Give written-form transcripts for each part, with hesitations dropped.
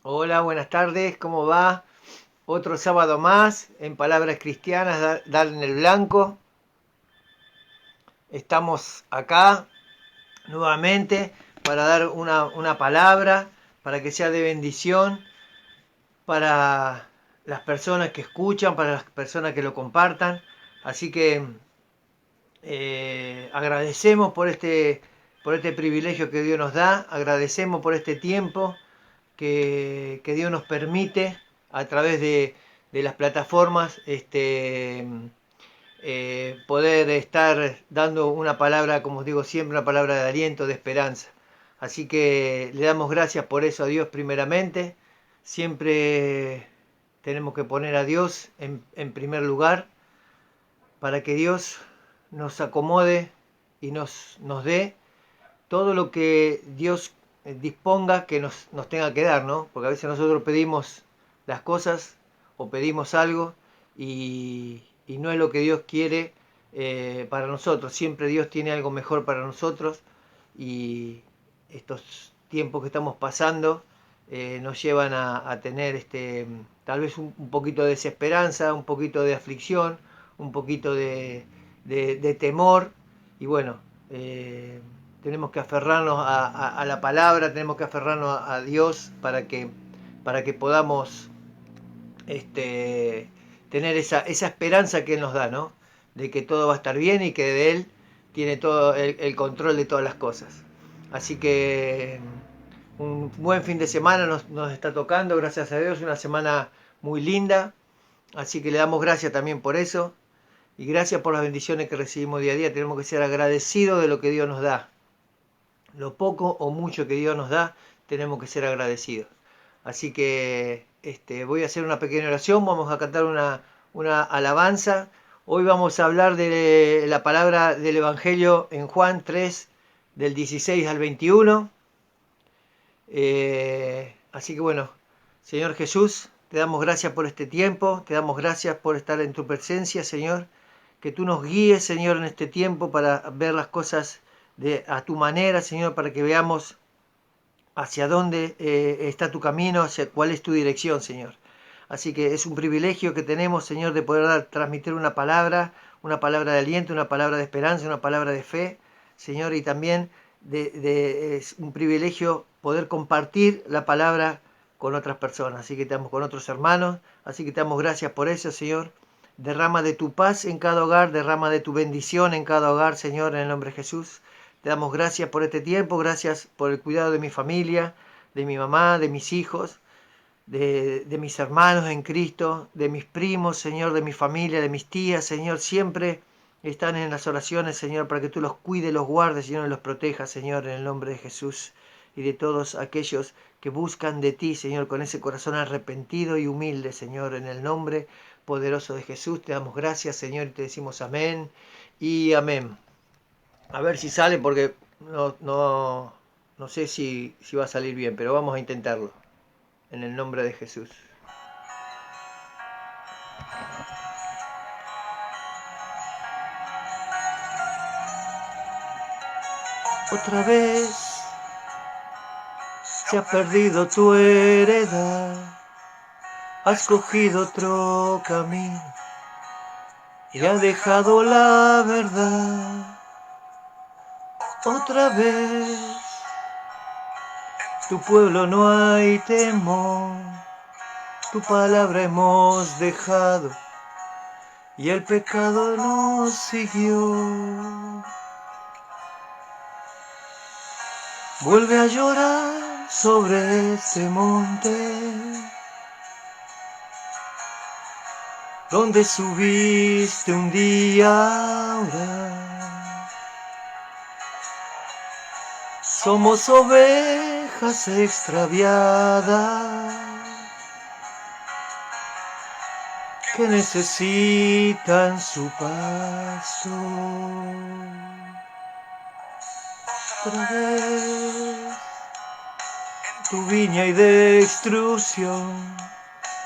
Hola, buenas tardes, ¿cómo va? Otro sábado más en Palabras Cristianas, dar en el blanco. Estamos acá nuevamente para dar una palabra, para que sea de bendición para las personas que escuchan, para las personas que lo compartan. Así que agradecemos por este privilegio que Dios nos da, agradecemos por este tiempo que Dios nos permite a través de las plataformas poder estar dando una palabra, como os digo siempre, una palabra de aliento, de esperanza. Así que le damos gracias por eso a Dios primeramente. Siempre tenemos que poner a Dios en primer lugar para que Dios nos acomode y nos dé todo lo que Dios disponga que nos tenga que dar, ¿no? Porque a veces nosotros pedimos las cosas o pedimos algo y no es lo que Dios quiere para nosotros. Siempre Dios tiene algo mejor para nosotros y estos tiempos que estamos pasando nos llevan a tener tal vez un poquito de desesperanza, un poquito de aflicción, un poquito de temor y bueno, eh, tenemos que aferrarnos a la palabra, tenemos que aferrarnos a Dios para que podamos este, tener esa esperanza que Él nos da, ¿no? De que todo va a estar bien y que de Él tiene todo el control de todas las cosas. Así que un buen fin de semana nos está tocando, gracias a Dios, una semana muy linda. Así que le damos gracias también por eso. Y gracias por las bendiciones que recibimos día a día. Tenemos que ser agradecidos de lo que Dios nos da. Lo poco o mucho que Dios nos da, tenemos que ser agradecidos. Así que voy a hacer una pequeña oración, vamos a cantar una alabanza. Hoy vamos a hablar de la palabra del Evangelio en Juan 3, del 16 al 21. Así que bueno, Señor Jesús, te damos gracias por este tiempo, te damos gracias por estar en tu presencia, Señor. Que tú nos guíes, Señor, en este tiempo para ver las cosas a tu manera, Señor, para que veamos hacia dónde está tu camino, hacia cuál es tu dirección, Señor. Así que es un privilegio que tenemos, Señor, de poder transmitir una palabra de aliento, una palabra de esperanza, una palabra de fe, Señor, y también es un privilegio poder compartir la palabra con otras personas, así que estamos con otros hermanos, así que te damos gracias por eso, Señor. Derrama de tu paz en cada hogar, derrama de tu bendición en cada hogar, Señor, en el nombre de Jesús. Te damos gracias por este tiempo, gracias por el cuidado de mi familia, de mi mamá, de mis hijos, de mis hermanos en Cristo, de mis primos, Señor, de mi familia, de mis tías, Señor, siempre están en las oraciones, Señor, para que tú los cuides, los guardes, Señor, y los protejas, Señor, en el nombre de Jesús y de todos aquellos que buscan de ti, Señor, con ese corazón arrepentido y humilde, Señor, en el nombre poderoso de Jesús. Te damos gracias, Señor, y te decimos amén y amén. A ver si sale porque no sé si va a salir bien, pero vamos a intentarlo. En el nombre de Jesús. Otra vez se ha perdido tu heredad. Has cogido otro camino y has dejado la verdad. Otra vez, tu pueblo no hay temor. Tu palabra hemos dejado y el pecado nos siguió. Vuelve a llorar sobre este monte donde subiste un día a orar. Somos ovejas extraviadas que necesitan su paso. Otra vez tu viña y destrucción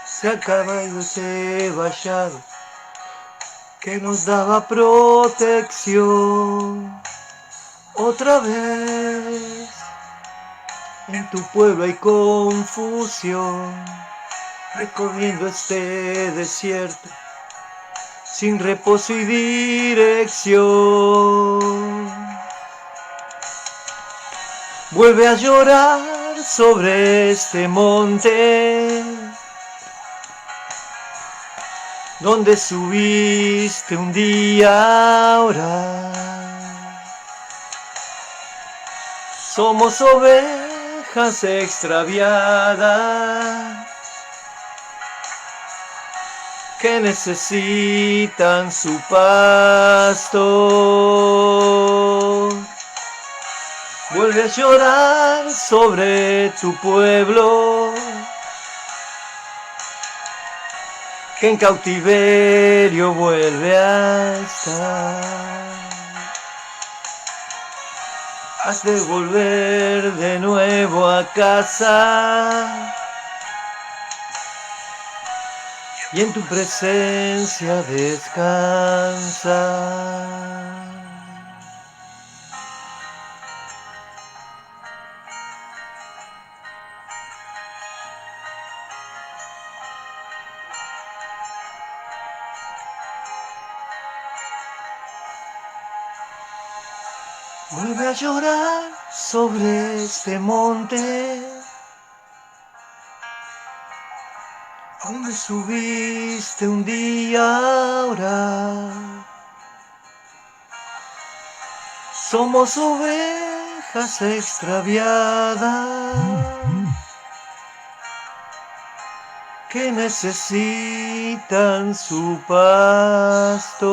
se ha acabado ese vallado que nos daba protección. Otra vez En tu pueblo hay confusión, recorriendo este desierto, sin reposo y dirección. Vuelve a llorar sobre este monte, donde subiste un día a orar. Somos ovejas extraviadas que necesitan su pasto. Vuelve a llorar sobre tu pueblo, que en cautiverio vuelve a estar. Has de volver de nuevo a casa, y en tu presencia descansa. Vuelve a llorar sobre este monte, donde subiste un día a orar. Somos ovejas extraviadas que necesitan su pasto.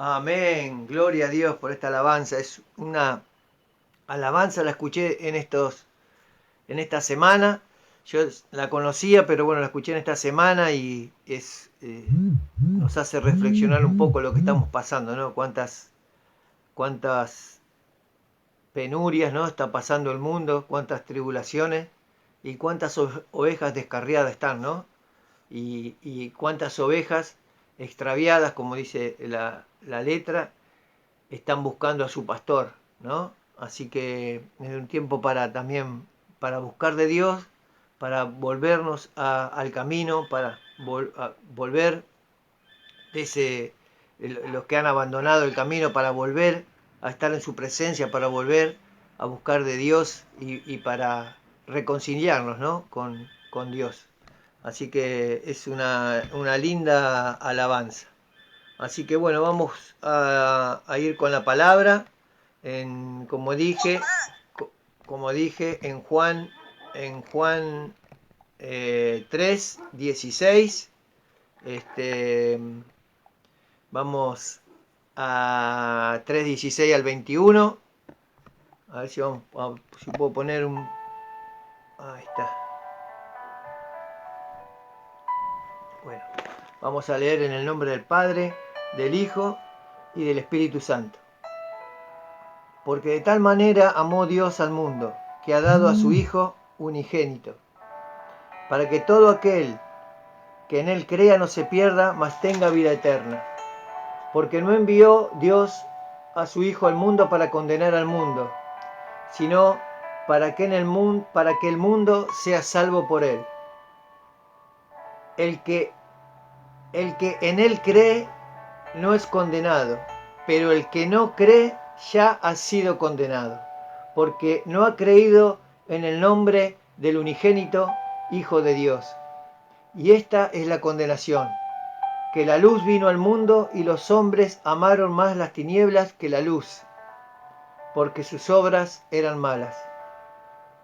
Amén, gloria a Dios por esta alabanza. Es una alabanza, la escuché en esta semana. Yo la conocía, pero bueno, la escuché en esta semana y nos hace reflexionar un poco lo que estamos pasando, ¿no? Cuántas penurias, ¿no? Está pasando el mundo, cuántas tribulaciones y cuántas ovejas descarriadas están, ¿no? Y cuántas ovejas extraviadas, como dice la letra, están buscando a su pastor, ¿no? Así que es un tiempo también para buscar de Dios, para volvernos al camino, para volver de los que han abandonado el camino, para volver a estar en su presencia, para volver a buscar de Dios y para reconciliarnos, ¿no? con Dios. Así que es una linda alabanza. Así que bueno, vamos a ir con la palabra, como dije, en Juan 3:16. Vamos a 3:16 al 21. A ver si puedo poner un... Ahí está. Bueno, vamos a leer en el nombre del Padre, del Hijo y del Espíritu Santo. Porque de tal manera amó Dios al mundo, que ha dado a su Hijo unigénito, para que todo aquel que en él crea no se pierda, mas tenga vida eterna. Porque no envió Dios a su Hijo al mundo para condenar al mundo, sino para que el mundo sea salvo por él. El que en él cree no es condenado, pero el que no cree ya ha sido condenado, porque no ha creído en el nombre del unigénito Hijo de Dios. Y esta es la condenación, que la luz vino al mundo y los hombres amaron más las tinieblas que la luz, porque sus obras eran malas.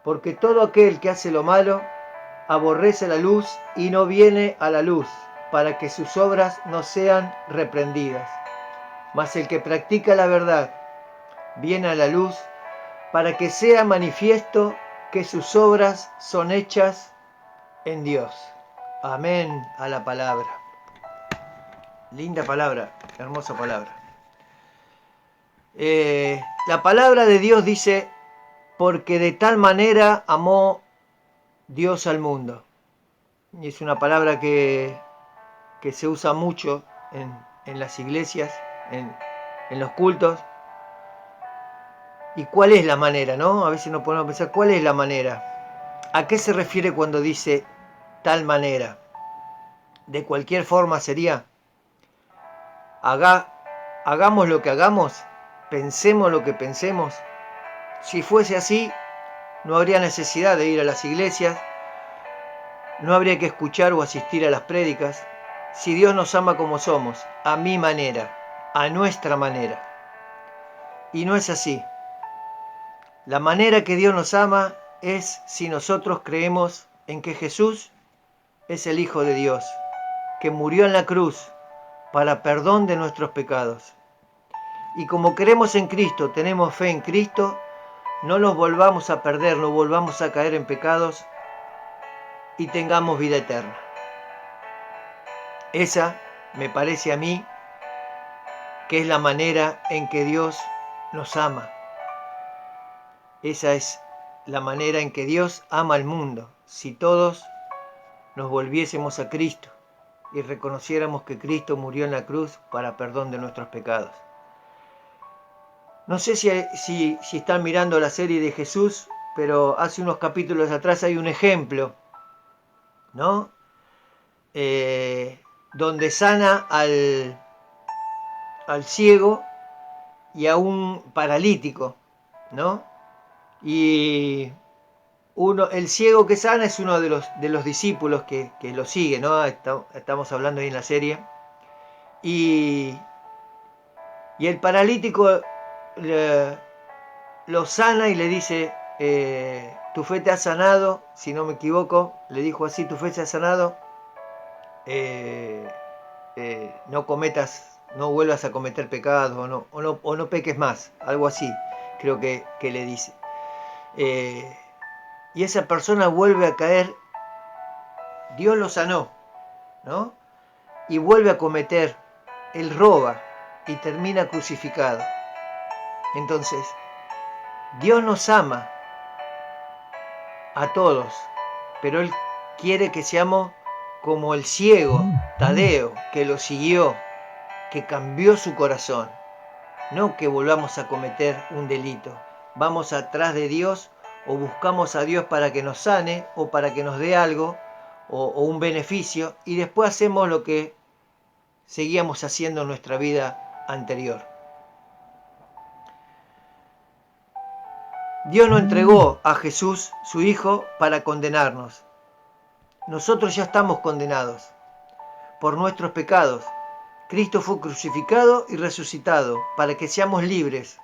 Porque todo aquel que hace lo malo aborrece la luz y no viene a la luz, para que sus obras no sean reprendidas. Mas el que practica la verdad viene a la luz, para que sea manifiesto que sus obras son hechas en Dios. Amén a la palabra. Linda palabra, hermosa palabra. La palabra de Dios dice, porque de tal manera amó Dios al mundo. Y es una palabra que se usa mucho en las iglesias, en los cultos. ¿Y cuál es la manera, no? A veces nos ponemos a pensar, ¿cuál es la manera? ¿A qué se refiere cuando dice tal manera? De cualquier forma sería, hagamos lo que hagamos, pensemos lo que pensemos. Si fuese así, no habría necesidad de ir a las iglesias, no habría que escuchar o asistir a las prédicas. Si Dios nos ama como somos, a mi manera, a nuestra manera. Y no es así. La manera que Dios nos ama es si nosotros creemos en que Jesús es el Hijo de Dios, que murió en la cruz para perdón de nuestros pecados. Y como creemos en Cristo, tenemos fe en Cristo, no nos volvamos a perder, no volvamos a caer en pecados y tengamos vida eterna. Esa me parece a mí que es la manera en que Dios nos ama. Esa es la manera en que Dios ama al mundo. Si todos nos volviésemos a Cristo y reconociéramos que Cristo murió en la cruz para perdón de nuestros pecados. No sé si están mirando la serie de Jesús, pero hace unos capítulos atrás hay un ejemplo, ¿no? Donde sana al ciego y a un paralítico, ¿no? Y el ciego que sana es uno de los discípulos que lo sigue, ¿no? Estamos hablando ahí en la serie. Y el paralítico lo sana y le dice, tu fe te ha sanado, si no me equivoco, le dijo así, tu fe te ha sanado, no vuelvas a cometer pecados o no peques más, algo así, creo que le dice. Y esa persona vuelve a caer, Dios lo sanó, ¿no? Y vuelve a cometer, él roba y termina crucificado. Entonces, Dios nos ama a todos, pero Él quiere que seamos como el ciego Tadeo, que lo siguió, que cambió su corazón. No que volvamos a cometer un delito. Vamos atrás de Dios o buscamos a Dios para que nos sane o para que nos dé algo o un beneficio y después hacemos lo que seguíamos haciendo en nuestra vida anterior. Dios no entregó a Jesús, su Hijo, para condenarnos. Nosotros ya estamos condenados por nuestros pecados. Cristo fue crucificado y resucitado para que seamos libres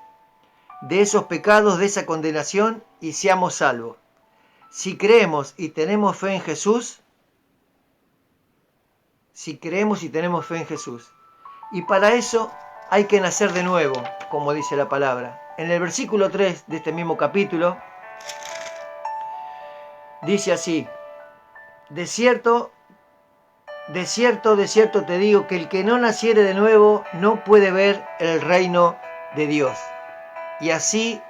de esos pecados, de esa condenación y seamos salvos. Si creemos y tenemos fe en Jesús, y para eso hay que nacer de nuevo, como dice la palabra. En el versículo 3 de este mismo capítulo, dice así, de cierto te digo que el que no naciere de nuevo no puede ver el reino de Dios. Y así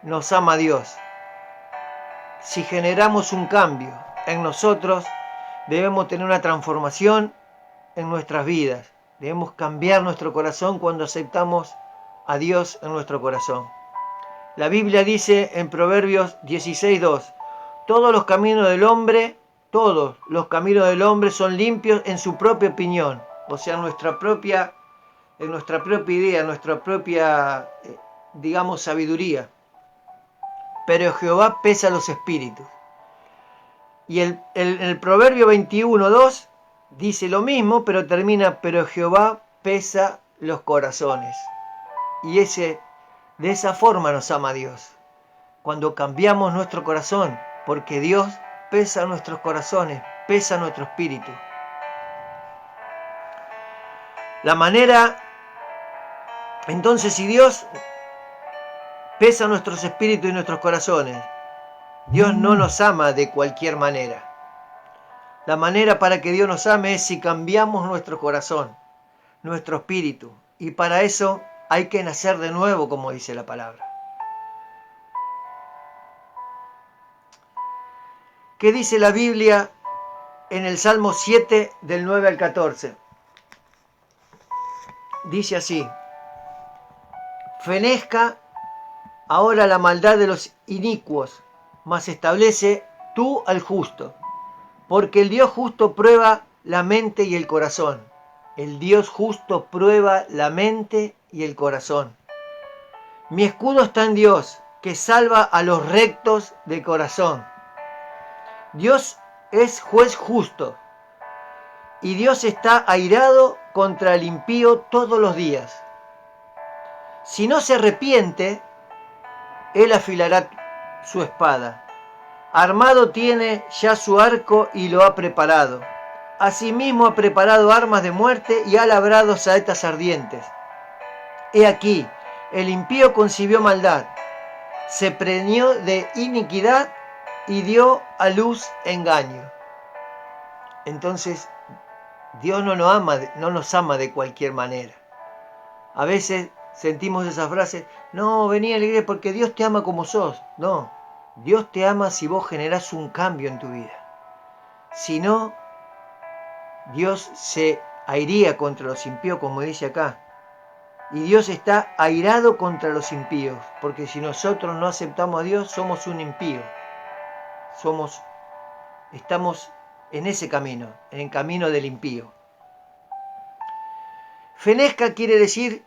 nos ama Dios. Si generamos un cambio en nosotros, debemos tener una transformación en nuestras vidas. Debemos cambiar nuestro corazón cuando aceptamos a Dios en nuestro corazón. La Biblia dice en Proverbios 16:2, todos los caminos del hombre son limpios en su propia opinión, o sea, en nuestra propia idea, en nuestra propia, sabiduría. Pero Jehová pesa los espíritus. Y el Proverbio 21:2 dice lo mismo, pero termina, pero Jehová pesa los corazones. Y de esa forma nos ama Dios. Cuando cambiamos nuestro corazón, porque Dios pesa nuestros corazones, pesa nuestro espíritu. La manera, entonces, si Dios pesa nuestros espíritus y nuestros corazones, Dios no nos ama de cualquier manera. La manera para que Dios nos ame es si cambiamos nuestro corazón, nuestro espíritu. Y para eso hay que nacer de nuevo, como dice la palabra. ¿Qué dice la Biblia en el Salmo 7 del 9 al 14? dice así: fenezca ahora la maldad de los inicuos, mas establece tú al justo, porque el Dios justo prueba la mente y el corazón. El Dios justo prueba la mente y el corazón. Mi escudo está en Dios, que salva a los rectos de corazón. Dios es juez justo, y Dios está airado contra el impío todos los días. Si no se arrepiente, Él afilará su espada. Armado tiene ya su arco y lo ha preparado. Asimismo ha preparado armas de muerte y ha labrado saetas ardientes. He aquí, el impío concibió maldad, se preñó de iniquidad y dio a luz engaño. Entonces, Dios no nos ama de cualquier manera. A veces sentimos esa frase: no, vení a la iglesia porque Dios te ama como sos. No, Dios te ama si vos generás un cambio en tu vida. Si no, Dios se airía contra los impíos, como dice acá. Y Dios está airado contra los impíos, porque si nosotros no aceptamos a Dios, somos un impío. Estamos en ese camino, en el camino del impío. Fenezca quiere decir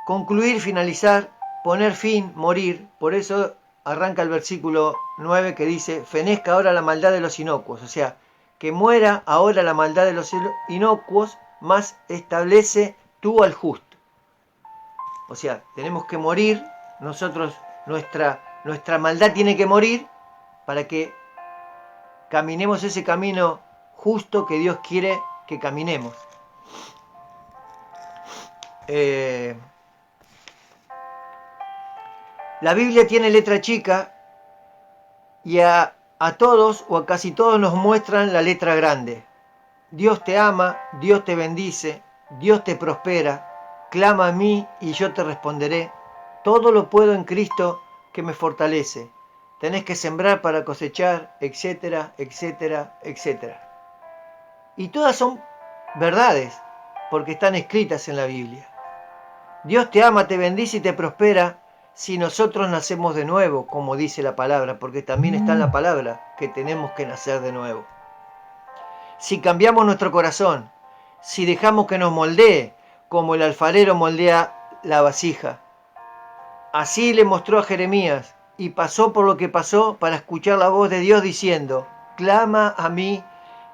concluir, finalizar, poner fin, morir. Por eso arranca el versículo 9 que dice: fenezca ahora la maldad de los inocuos. O sea, que muera ahora la maldad de los inocuos, más establece tú al justo. O sea, tenemos que morir, nosotros, nuestra maldad tiene que morir para que caminemos ese camino justo que Dios quiere que caminemos. La Biblia tiene letra chica y a todos o a casi todos nos muestran la letra grande. Dios te ama, Dios te bendice, Dios te prospera. Clama a mí y yo te responderé. Todo lo puedo en Cristo que me fortalece. Tenés que sembrar para cosechar, etcétera, etcétera, etcétera. Y todas son verdades, porque están escritas en la Biblia. Dios te ama, te bendice y te prospera si nosotros nacemos de nuevo, como dice la palabra, porque también está en la palabra que tenemos que nacer de nuevo. Si cambiamos nuestro corazón, si dejamos que nos moldee, como el alfarero moldea la vasija. Así le mostró a Jeremías, y pasó por lo que pasó para escuchar la voz de Dios diciendo: clama a mí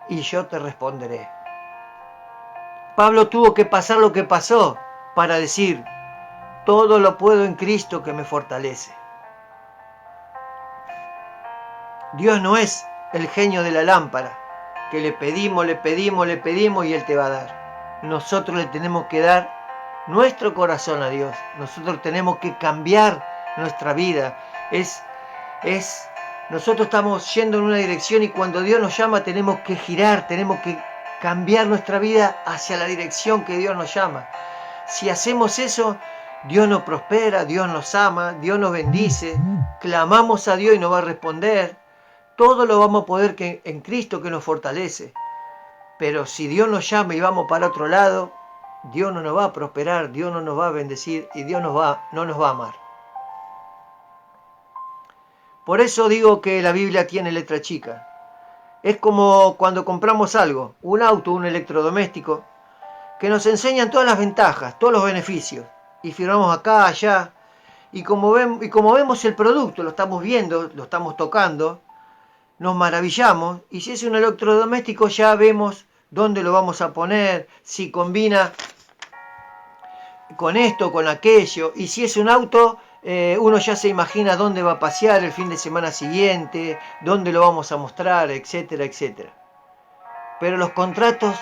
y yo te responderé. Pablo tuvo que pasar lo que pasó para decir: todo lo puedo en Cristo que me fortalece. Dios no es el genio de la lámpara, que le pedimos y Él te va a dar. Nosotros le tenemos que dar nuestro corazón a Dios. Nosotros tenemos que cambiar nuestra vida. Nosotros estamos yendo en una dirección y cuando Dios nos llama tenemos que girar, tenemos que cambiar nuestra vida hacia la dirección que Dios nos llama. Si hacemos eso, Dios nos prospera, Dios nos ama, Dios nos bendice. Clamamos a Dios y nos va a responder. Todo lo vamos a poder en Cristo que nos fortalece. Pero si Dios nos llama y vamos para otro lado, Dios no nos va a prosperar, Dios no nos va a bendecir y Dios no nos va a amar. Por eso digo que la Biblia tiene letra chica. Es como cuando compramos algo, un auto, un electrodoméstico, que nos enseñan todas las ventajas, todos los beneficios. Y firmamos acá, allá. Y como vemos el producto, lo estamos viendo, lo estamos tocando, nos maravillamos, y si es un electrodoméstico ya vemos dónde lo vamos a poner, si combina con esto, con aquello, y si es un auto, uno ya se imagina dónde va a pasear el fin de semana siguiente, dónde lo vamos a mostrar, etcétera, etcétera. Pero los contratos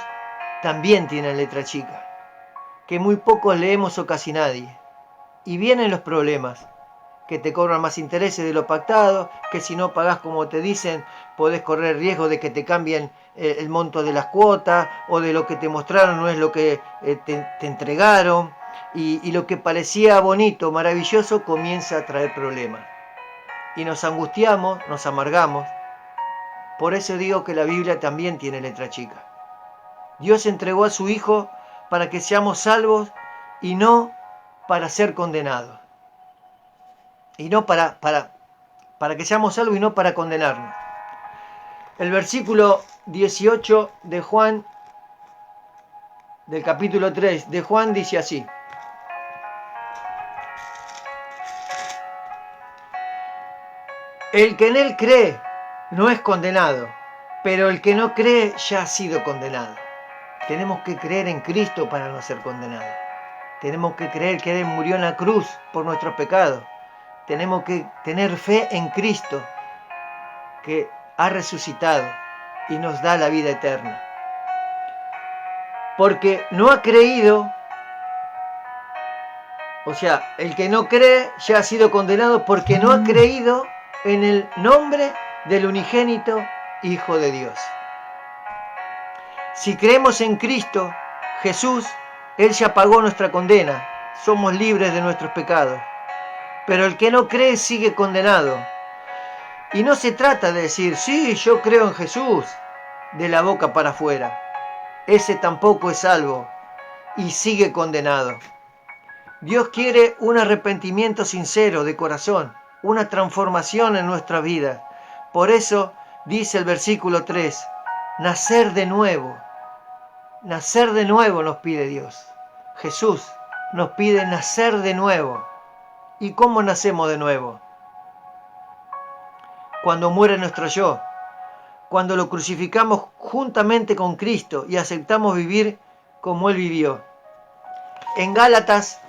también tienen letra chica, que muy pocos leemos o casi nadie, y vienen los problemas, que te cobran más intereses de lo pactado, que si no pagás como te dicen, podés correr riesgo de que te cambien el monto de las cuotas, o de lo que te mostraron no es lo que te entregaron, y lo que parecía bonito, maravilloso, comienza a traer problemas. Y nos angustiamos, nos amargamos. Por eso digo que la Biblia también tiene letra chica. Dios entregó a su Hijo para que seamos salvos y no para ser condenados. Y no para que seamos salvos y no para condenarnos. El versículo 18 de Juan, del capítulo 3 de Juan, dice así: el que en él cree no es condenado, pero el que no cree ya ha sido condenado. Tenemos que creer en Cristo para no ser condenados. Tenemos que creer que Él murió en la cruz por nuestros pecados. Tenemos que tener fe en Cristo, que ha resucitado y nos da la vida eterna. Porque no ha creído, o sea, el que no cree ya ha sido condenado porque no ha creído en el nombre del unigénito Hijo de Dios. Si creemos en Cristo Jesús, Él ya pagó nuestra condena. Somos libres de nuestros pecados. Pero el que no cree sigue condenado. Y no se trata de decir, sí, yo creo en Jesús, de la boca para afuera. Ese tampoco es salvo y sigue condenado. Dios quiere un arrepentimiento sincero de corazón, una transformación en nuestra vida. Por eso dice el versículo 3, nacer de nuevo. Nacer de nuevo nos pide Dios. Jesús nos pide nacer de nuevo. ¿Y cómo nacemos de nuevo? Cuando muere nuestro yo, cuando lo crucificamos juntamente con Cristo y aceptamos vivir como Él vivió. En Gálatas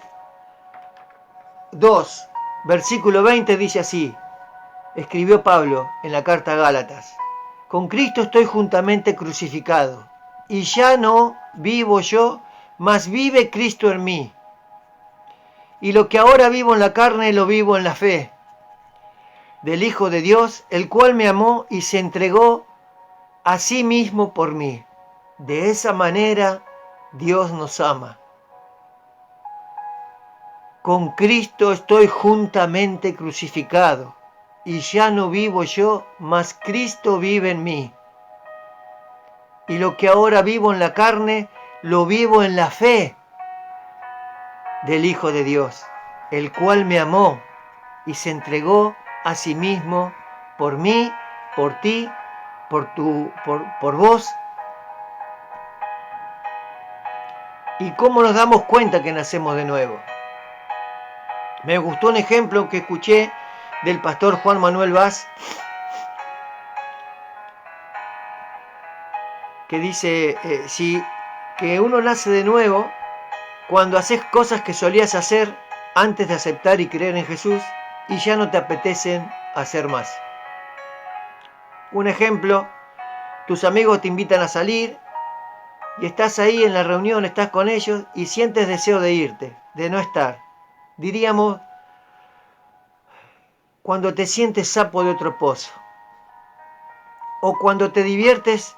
2, versículo 20 dice así, escribió Pablo en la carta a Gálatas: con Cristo estoy juntamente crucificado, y ya no vivo yo, mas vive Cristo en mí. Y lo que ahora vivo en la carne, lo vivo en la fe del Hijo de Dios, el cual me amó y se entregó a sí mismo por mí. De esa manera Dios nos ama. Con Cristo estoy juntamente crucificado, y ya no vivo yo, mas Cristo vive en mí. Y lo que ahora vivo en la carne, lo vivo en la fe del Hijo de Dios, el cual me amó y se entregó a sí mismo por mí, por ti, por vos. ¿Y cómo nos damos cuenta que nacemos de nuevo? Me gustó un ejemplo que escuché del pastor Juan Manuel Vaz, que dice, que uno nace de nuevo cuando haces cosas que solías hacer antes de aceptar y creer en Jesús y ya no te apetecen hacer más. Un ejemplo, tus amigos te invitan a salir y estás ahí en la reunión, estás con ellos y sientes deseo de irte, de no estar. Diríamos, cuando te sientes sapo de otro pozo, o cuando te divertías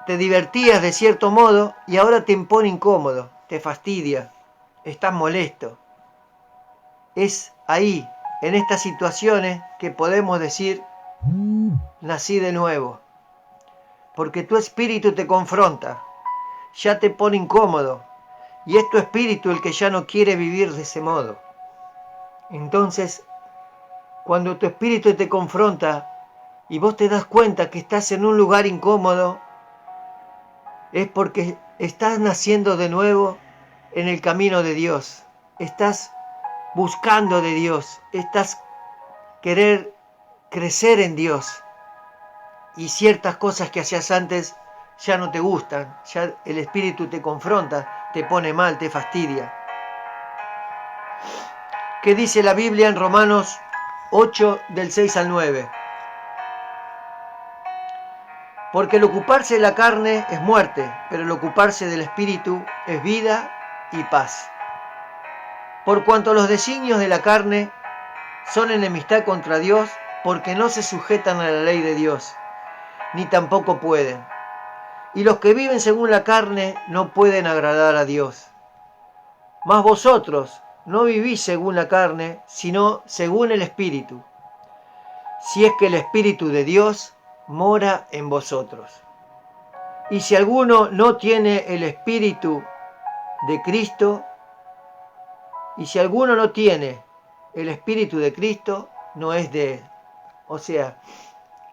de cierto modo y ahora te impone incómodo, te fastidia, estás molesto. Es ahí, en estas situaciones, que podemos decir, nací de nuevo, porque tu espíritu te confronta, ya te pone incómodo, y es tu espíritu el que ya no quiere vivir de ese modo. Entonces, cuando tu espíritu te confronta y vos te das cuenta que estás en un lugar incómodo, es porque estás naciendo de nuevo en el camino de Dios. Estás buscando de Dios. Estás querer crecer en Dios. Y ciertas cosas que hacías antes ya no te gustan. Ya el espíritu te confronta, te pone mal, te fastidia. ¿Qué dice la Biblia en Romanos 8, del 6 al 9? Porque el ocuparse de la carne es muerte, pero el ocuparse del espíritu es vida y paz. Por cuanto los designios de la carne son enemistad contra Dios, porque no se sujetan a la ley de Dios, ni tampoco pueden. Y los que viven según la carne no pueden agradar a Dios. Mas vosotros no vivís según la carne, sino según el Espíritu, si es que el Espíritu de Dios mora en vosotros. Y si alguno no tiene el Espíritu de Cristo, y si alguno no tiene el Espíritu de Cristo, no es de Él. O sea,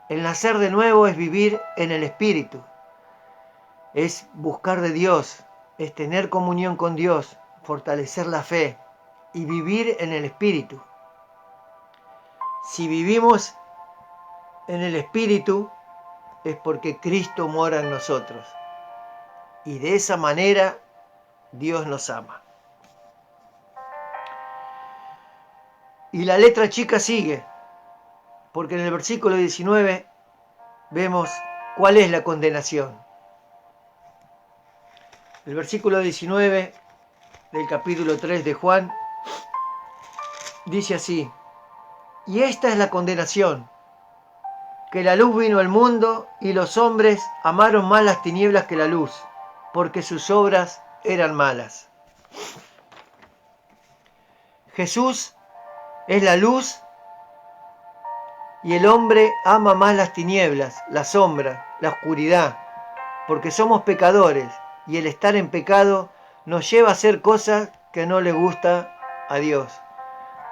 el nacer de nuevo es vivir en el Espíritu, es buscar de Dios, es tener comunión con Dios, fortalecer la fe y vivir en el Espíritu. Si vivimos en el Espíritu, es porque Cristo mora en nosotros. Y de esa manera Dios nos ama. Y la letra chica sigue, porque en el versículo 19 vemos cuál es la condenación. El versículo 19 del capítulo 3 de Juan dice así: y esta es la condenación, que la luz vino al mundo y los hombres amaron más las tinieblas que la luz, porque sus obras eran malas. Jesús es la luz y el hombre ama más las tinieblas, la sombra, la oscuridad, porque somos pecadores y el estar en pecado nos lleva a hacer cosas que no le gusta a Dios.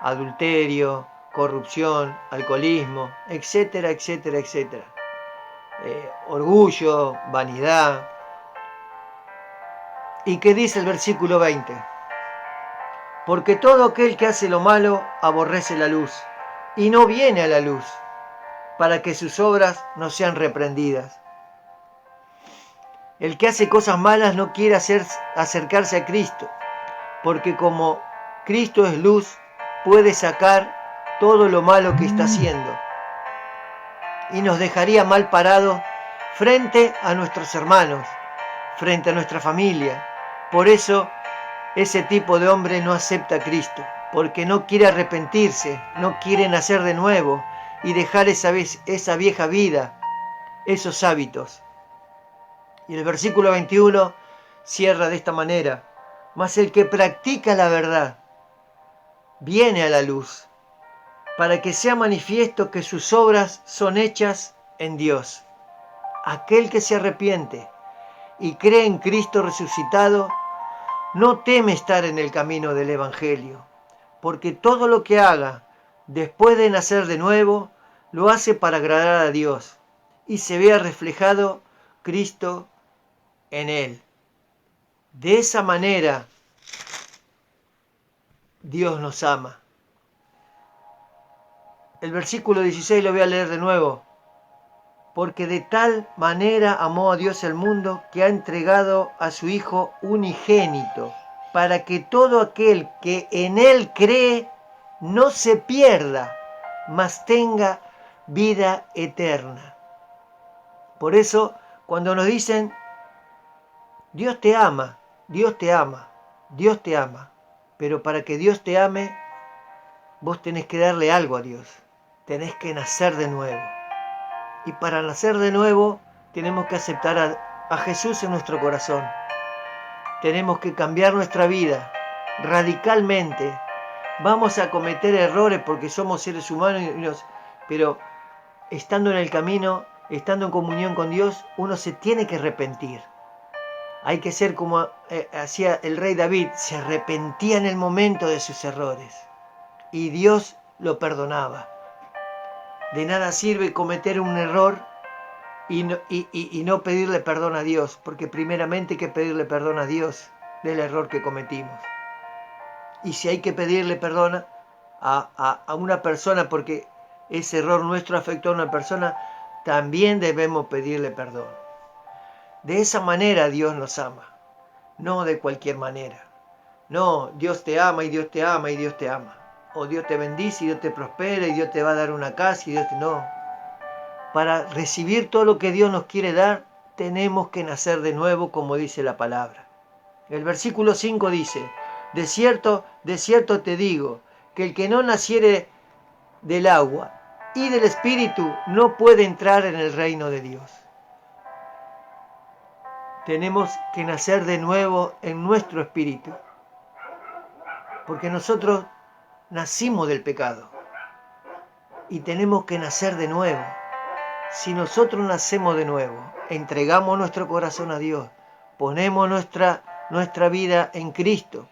Adulterio, corrupción, alcoholismo, etcétera, etcétera, etcétera. Orgullo, vanidad. ¿Y qué dice el versículo 20? Porque todo aquel que hace lo malo aborrece la luz y no viene a la luz, para que sus obras no sean reprendidas. El que hace cosas malas no quiere acercarse a Cristo, porque como Cristo es luz, puede sacar todo lo malo que está haciendo y nos dejaría mal parados frente a nuestros hermanos, frente a nuestra familia. Por eso ese tipo de hombre no acepta a Cristo, porque no quiere arrepentirse, no quiere nacer de nuevo y dejar esa vieja vida, esos hábitos. Y el versículo 21 cierra de esta manera: mas el que practica la verdad viene a la luz, para que sea manifiesto que sus obras son hechas en Dios. Aquel que se arrepiente y cree en Cristo resucitado no teme estar en el camino del Evangelio, porque todo lo que haga después de nacer de nuevo lo hace para agradar a Dios y se vea reflejado Cristo en él. De esa manera Dios nos ama. El versículo 16 lo voy a leer de nuevo. Porque de tal manera amó a Dios el mundo que ha entregado a su Hijo unigénito, para que todo aquel que en Él cree no se pierda, mas tenga vida eterna. Por eso, cuando nos dicen, Dios te ama, Dios te ama, Dios te ama, pero para que Dios te ame, vos tenés que darle algo a Dios, tenés que nacer de nuevo. Y para nacer de nuevo tenemos que aceptar a Jesús en nuestro corazón. Tenemos que cambiar nuestra vida radicalmente. Vamos a cometer errores porque somos seres humanos, pero estando en el camino, estando en comunión con Dios, uno se tiene que arrepentir. Hay que ser como hacía el rey David, se arrepentía en el momento de sus errores y Dios lo perdonaba. De nada sirve cometer un error y no pedirle perdón a Dios, porque primeramente hay que pedirle perdón a Dios del error que cometimos. Y si hay que pedirle perdón a una persona porque ese error nuestro afectó a una persona, también debemos pedirle perdón. De esa manera Dios nos ama, no de cualquier manera. No, Dios te ama y Dios te ama y Dios te ama. O Dios te bendice y Dios te prospera y Dios te va a dar una casa y Dios te... No. Para recibir todo lo que Dios nos quiere dar, tenemos que nacer de nuevo, como dice la palabra. El versículo 5 dice: de cierto te digo, que el que no naciere del agua y del Espíritu no puede entrar en el reino de Dios. Tenemos que nacer de nuevo en nuestro espíritu, porque nosotros nacimos del pecado y tenemos que nacer de nuevo. Si nosotros nacemos de nuevo, entregamos nuestro corazón a Dios, ponemos nuestra nuestra vida en Cristo,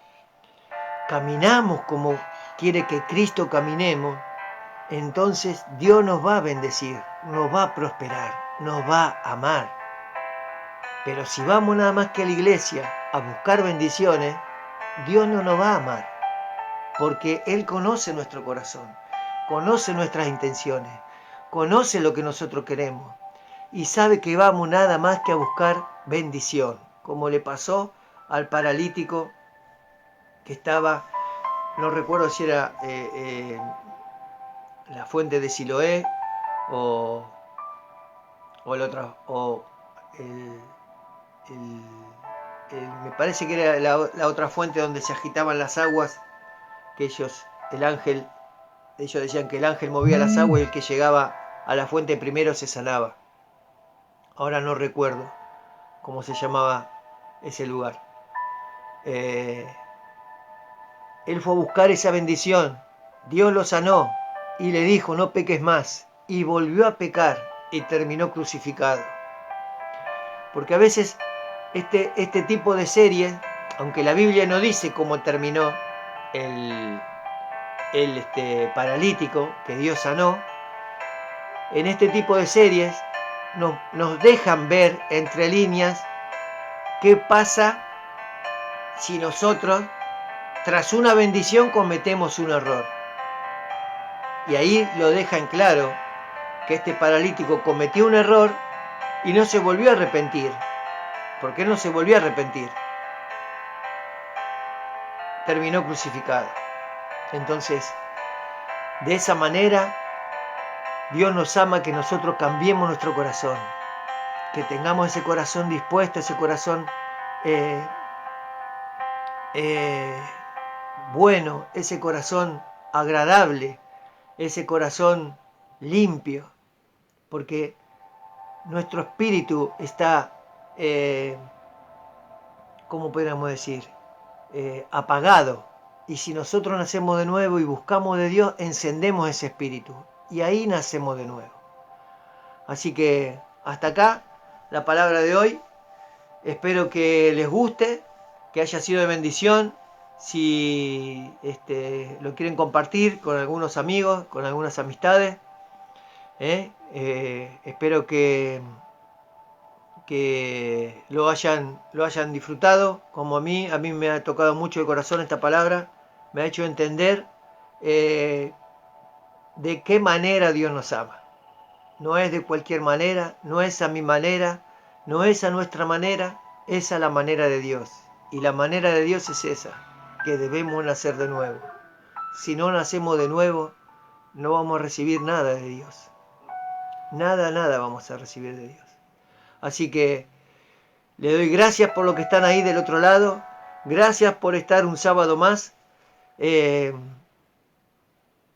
caminamos como quiere que Cristo caminemos, entonces Dios nos va a bendecir, nos va a prosperar, nos va a amar. Pero si vamos nada más que a la iglesia a buscar bendiciones, Dios no nos va a amar, porque Él conoce nuestro corazón, conoce nuestras intenciones, conoce lo que nosotros queremos y sabe que vamos nada más que a buscar bendición, como le pasó al paralítico que estaba, no recuerdo si era la fuente de Siloé o el otro, o me parece que era la otra fuente donde se agitaban las aguas, que ellos decían que el ángel movía las aguas y el que llegaba a la fuente primero se sanaba. Ahora no recuerdo cómo se llamaba ese lugar. Él fue a buscar esa bendición, Dios lo sanó y le dijo no peques más, y volvió a pecar y terminó crucificado. Porque a veces este tipo de series, aunque la Biblia no dice cómo terminó el paralítico que Dios sanó, en este tipo de series nos dejan ver entre líneas qué pasa si nosotros tras una bendición cometemos un error. Y ahí lo dejan claro que este paralítico cometió un error y no se volvió a arrepentir. ¿Por qué no se volvió a arrepentir? Terminó crucificado. Entonces, de esa manera, Dios nos ama que nosotros cambiemos nuestro corazón, que tengamos ese corazón dispuesto, ese corazón bueno, ese corazón agradable, ese corazón limpio, porque nuestro espíritu está, ¿cómo podríamos decir? Apagado. Y si nosotros nacemos de nuevo y buscamos de Dios, encendemos ese espíritu. Y ahí nacemos de nuevo. Así que hasta acá la palabra de hoy. Espero que les guste, que haya sido de bendición. Si lo quieren compartir con algunos amigos, con algunas amistades, espero que lo hayan disfrutado como a mí me ha tocado mucho el corazón esta palabra, me ha hecho entender de qué manera Dios nos ama. No es de cualquier manera, no es a mi manera, no es a nuestra manera, es a la manera de Dios. Y la manera de Dios es esa, que debemos nacer de nuevo. Si no nacemos de nuevo, no vamos a recibir nada de Dios. Nada vamos a recibir de Dios. Así que le doy gracias por los que están ahí del otro lado. Gracias por estar un sábado más.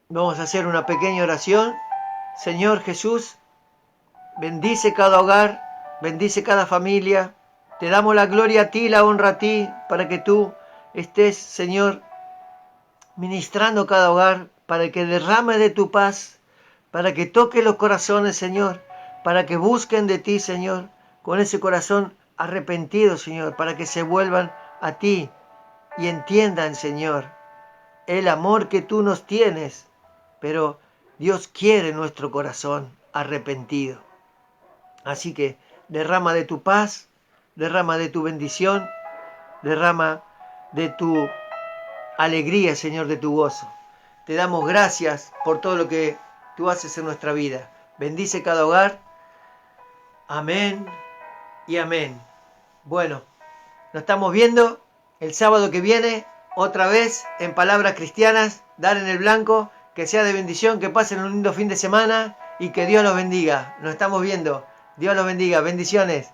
Vamos a hacer una pequeña oración. Señor Jesús, bendice cada hogar, bendice cada familia. Te damos la gloria a ti, la honra a ti, para que tú estés, Señor, ministrando cada hogar, para que derrames de tu paz, para que toques los corazones, Señor, para que busquen de ti, Señor, con ese corazón arrepentido, Señor, para que se vuelvan a ti y entiendan, Señor, el amor que tú nos tienes, pero Dios quiere nuestro corazón arrepentido. Así que derrama de tu paz, derrama de tu bendición, derrama de tu alegría, Señor, de tu gozo. Te damos gracias por todo lo que tú haces en nuestra vida. Bendice cada hogar. Amén y amén. Bueno, nos estamos viendo el sábado que viene, otra vez en Palabras Cristianas. Dar en el blanco, que sea de bendición, que pasen un lindo fin de semana y que Dios los bendiga. Nos estamos viendo. Dios los bendiga. Bendiciones.